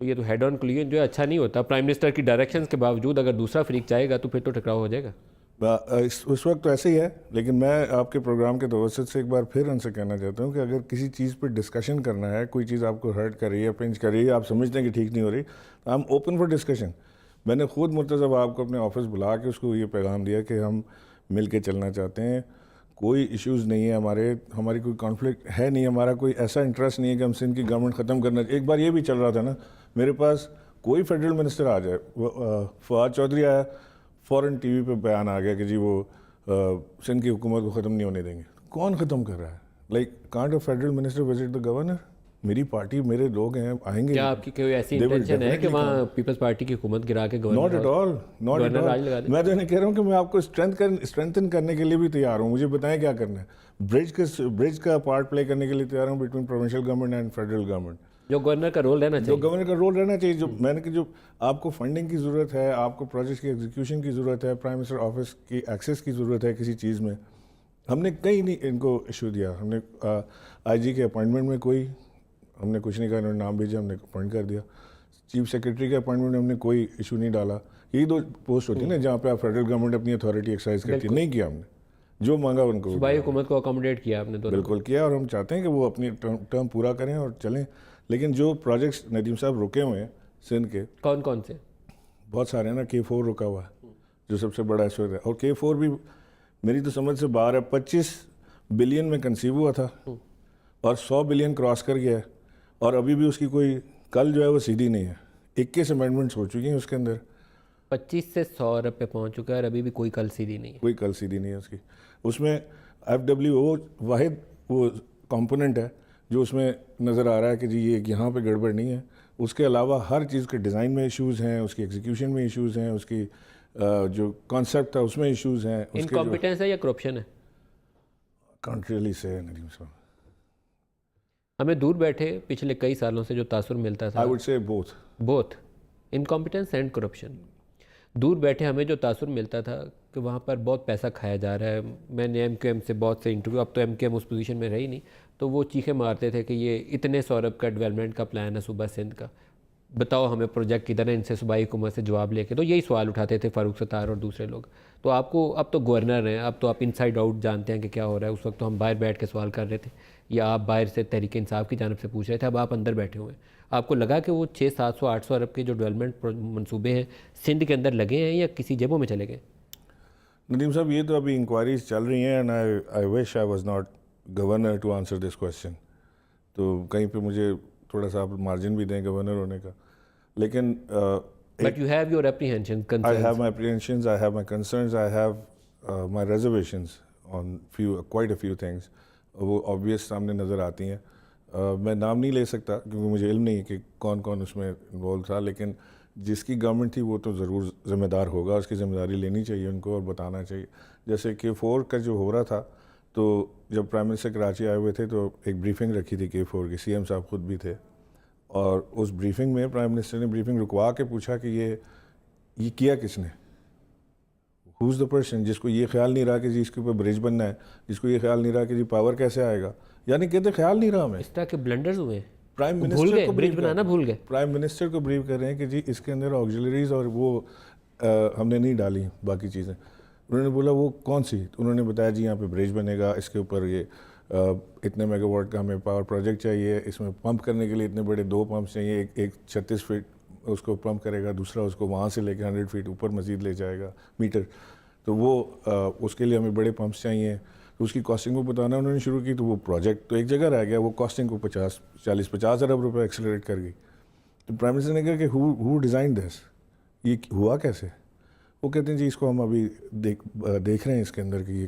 تو یہ تو ہیڈ آن کلیئر جو ہے اچھا نہیں ہوتا. پرائم منسٹر کی ڈائریکشنز کے باوجود اگر دوسرا فریق چاہے گا تو پھر تو ٹکراؤ ہو جائے گا. اس وقت تو ایسے ہی ہے، لیکن میں آپ کے پروگرام کے توسط سے ایک بار پھر ان سے کہنا چاہتا ہوں کہ اگر کسی چیز پہ ڈسکشن کرنا ہے، کوئی چیز آپ کو ہرٹ کر رہی ہے، پنچ کر رہی ہے، آپ سمجھتے ہیں کہ ٹھیک نہیں ہو رہی، تو I am open for discussion. میں نے خود مرتضی آپ کو اپنے آفس بلا کے اس کو یہ پیغام دیا کہ ہم مل کے چلنا چاہتے ہیں، کوئی ایشوز نہیں ہے ہماری کوئی کانفلکٹ ہے نہیں، ہمارا کوئی ایسا انٹرسٹ نہیں ہے کہ ہم سندھ کی گورنمنٹ ختم کرنا. ایک بار یہ بھی چل رہا تھا نا، میرے پاس کوئی فیڈرل منسٹر آ جائے، فواد چودھری آیا، فوراً ٹی وی پہ بیان آ گیا کہ جی وہ سندھ کی حکومت کو ختم نہیں ہونے دیں گے. کون ختم کر رہا ہے؟ Like can't a federal minister visit the governor? میری پارٹی، میرے لوگ ہیں، آئیں گے. کیا آپ کی کوئی ایسی انٹینشن ہے کہ وہاں پیپلز پارٹی کی حکومت گرا کے not at all, not at all. میں تو انہیں کہہ رہا ہوں کہ میں آپ کو اسٹرینتھن کرنے کے لیے بھی تیار ہوں. مجھے بتائیں کیا کرنا ہے. برج کا پارٹ پلے کرنے کے لیے تیار ہوں between provincial government and federal government. جو گورنر کا رول رہنا چاہیے، جو گورنر کا رول رہنا چاہیے. جو میں نے کہ جو آپ کو فنڈنگ کی ضرورت ہے، آپ کو پروجیکٹ کی ایگزیکیوشن کی ضرورت ہے، پرائم منسٹر آفس کی ایکسیس کی ضرورت ہے کسی چیز میں. ہم نے کہیں نہیں ان کو ایشو دیا. ہم نے آئی جی کے اپوائنٹمنٹ میں ہم نے کچھ نہیں کہا، انہوں نے نام بھیجا، ہم نے اپوائنٹ کر دیا. چیف سیکرٹری کے اپوائنٹمنٹ میں ہم نے کوئی ایشو نہیں ڈالا. یہی دو پوسٹ ہوتی ہے نا جہاں پہ آپ فیڈرل گورنمنٹ اپنی اتھارٹی ایکسرسائز کرتی ہے. نہیں کیا ہم نے، جو مانگا ان کو صوبائی حکومت کو اکوموڈیٹ کیا آپ نے. بالکل کیا، اور ہم چاہتے ہیں کہ وہ اپنی ٹرم پورا کریں اور چلیں. لیکن جو پروجیکٹس ندیم صاحب رکے ہوئے ہیں سندھ کے، کون کون سے؟ بہت سارے ہیں نا. K4 رکا ہوا ہے جو سب سے بڑا اس وقت ہے، اور K4 بھی میری تو سمجھ سے باہر ہے. 25 بلین میں کنسیو ہوا تھا اور 100 بلین کراس کر گیا ہے، اور ابھی بھی اس کی کوئی کل جو ہے وہ سیدھی نہیں ہے. 21 امینڈمنٹس ہو چکی ہیں اس کے اندر. 25 سے 100 ارب پہ پہنچ چکا ہے اور ابھی بھی کوئی کل سیدھی نہیں ہے. کوئی کل سیدھی نہیں ہے اس کی. اس میں FWO واحد وہ کمپوننٹ ہے جو اس میں نظر آ رہا ہے کہ جی یہ یہاں پہ گڑبڑ نہیں ہے. اس کے علاوہ ہر چیز کے ڈیزائن میں ایشوز ہیں، اس کی ایگزیکیوشن میں ایشوز ہیں، اس کی جو کانسیپٹ تھا اس میں ایشوز ہیں. انکمپیٹنس ہے یا کرپشن ہے؟ کانٹ ریئلی سے ندیم صاحب. ہمیں دور بیٹھے پچھلے کئی سالوں سے جو تاثر ملتا تھا، I would say both incompetence and corruption. دور بیٹھے ہمیں جو تاثر ملتا تھا کہ وہاں پر بہت پیسہ کھایا جا رہا ہے. میں نے MQM سے بہت سے انٹرویو، اب تو MQM اس پوزیشن میں رہی نہیں، تو وہ چیخیں مارتے تھے کہ یہ اتنے 100 ارب کا ڈیولپمنٹ کا پلان ہے صوبہ سندھ کا، بتاؤ ہمیں پروجیکٹ کدھر ہے. ان سے صوبائی حکومت سے جواب لے کے تو یہی سوال اٹھاتے تھے فاروق ستار اور دوسرے لوگ. تو آپ کو اب تو گورنر ہیں، اب تو آپ انسائڈ آؤٹ جانتے ہیں کہ کیا ہو رہا ہے. اس وقت تو ہم باہر بیٹھ کے سوال کر رہے تھے یا آپ باہر سے تحریک انصاف کی جانب سے پوچھ رہے تھے، اب آپ اندر بیٹھے ہوئے ہیں. آپ کو لگا کہ وہ 600 700 800 ارب کے جو ڈیولپمنٹ منصوبے ہیں سندھ کے اندر لگے ہیں یا کسی جیبوں میں چلے گئے؟ ندیم صاحب یہ تو ابھی انکوائریز چل رہی ہیں، and I wish I was not governor to answer this question. تو کہیں پہ مجھے تھوڑا سا آپ مارجن بھی دیں گورنر ہونے کا. لیکن But you have your apprehensions, concerns. I have my apprehensions, I have my concerns, I have my reservations on quite a few things. وہ obvious سامنے نظر آتی ہیں. میں نام نہیں لے سکتا کیونکہ مجھے علم نہیں کہ کون کون اس میں انوالو تھا، لیکن جس کی گورنمنٹ تھی وہ تو ضرور ذمہ دار ہوگا، اس کی ذمہ داری لینی چاہیے ان کو اور بتانا چاہیے. جیسے K4 کا جو ہو رہا تھا، تو جب پرائم منسٹر کراچی آئے ہوئے تھے تو ایک بریفنگ رکھی تھی K4 کی، CM صاحب خود بھی تھے، اور اس بریفنگ میں پرائم منسٹر نے بریفنگ رکوا کے پوچھا کہ یہ کیا کس نے، ہوز دا پرسن، جس کو یہ خیال نہیں رہا کہ جی اس کے اوپر برج بننا ہے، جس کو یہ خیال نہیں رہا کہ جی پاور کیسے آئے گا. یعنی کہتے خیال نہیں رہا ہمیں. اس طرح کے بلنڈرز ہوئے ہیں. پرائم منسٹر کو برج بنانا بھول گئے. پرائم منسٹر کو بریف کر رہے ہیں کہ جی اس کے اندر آکسیلریز اور وہ ہم نے نہیں ڈالی باقی چیزیں. انہوں نے بولا وہ کون سی؟ تو انہوں نے بتایا جی یہاں پہ برج بنے گا، اس کے اوپر یہ اتنے میگا واٹ کا ہمیں پاور پروجیکٹ چاہیے، اس میں پمپ کرنے کے لیے اتنے بڑے 2 پمپس چاہیے، ایک 36 فٹ اس کو پمپ کرے گا، دوسرا اس کو وہاں سے لے کے 100 فٹ اوپر مزید لے جائے گا میٹر. تو وہ اس کے لیے ہمیں بڑے پمپس چاہیے. تو اس کی کاسٹنگ کو بتانا انہوں نے شروع کی، تو وہ پروجیکٹ تو ایک جگہ رہ گیا، وہ کاسٹنگ کو 40-50 ارب روپے ایکسلریٹ کر گئی. تو پرائم منسٹر نے کہا کہ ہو ڈیزائن دس، یہ ہوا کیسے؟ وہ کہتے ہیں جی اس کو ہم ابھی دیکھ رہے ہیں اس کے اندر کہ یہ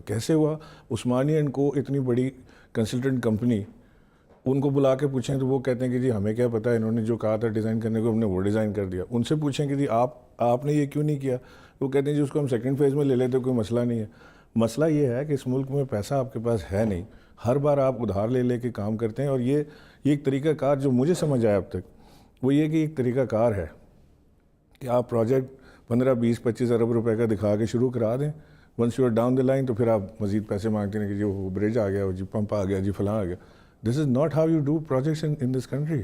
کیسے ہوا. عثمانی اینڈ کو اتنی بڑی کنسلٹنٹ کمپنی، ان کو بلا کے پوچھیں تو وہ کہتے ہیں کہ جی ہمیں کیا پتہ ہے، انہوں نے جو کہا تھا ڈیزائن کرنے کو ہم نے وہ ڈیزائن کر دیا. ان سے پوچھیں کہ جی آپ نے یہ کیوں نہیں کیا؟ وہ کہتے ہیں جی اس کو ہم سیکنڈ فیز میں لے لیتے، کوئی مسئلہ نہیں ہے. مسئلہ یہ ہے کہ اس ملک میں پیسہ آپ کے پاس ہے نہیں، ہر بار آپ ادھار لے کے کام کرتے ہیں. اور یہ ایک طریقہ کار جو مجھے سمجھ آیا اب تک وہ یہ کہ ایک طریقہ کار ہے کہ آپ پروجیکٹ 15-20-25 ارب روپے کا دکھا کے شروع کرا دیں، once you are down the line تو پھر آپ مزید پیسے مانگتے ہیں کہ جی وہ برج آ گیا، جی پمپ آ گیا، جی فلاں آ گیا. This is not how you do projects in this country.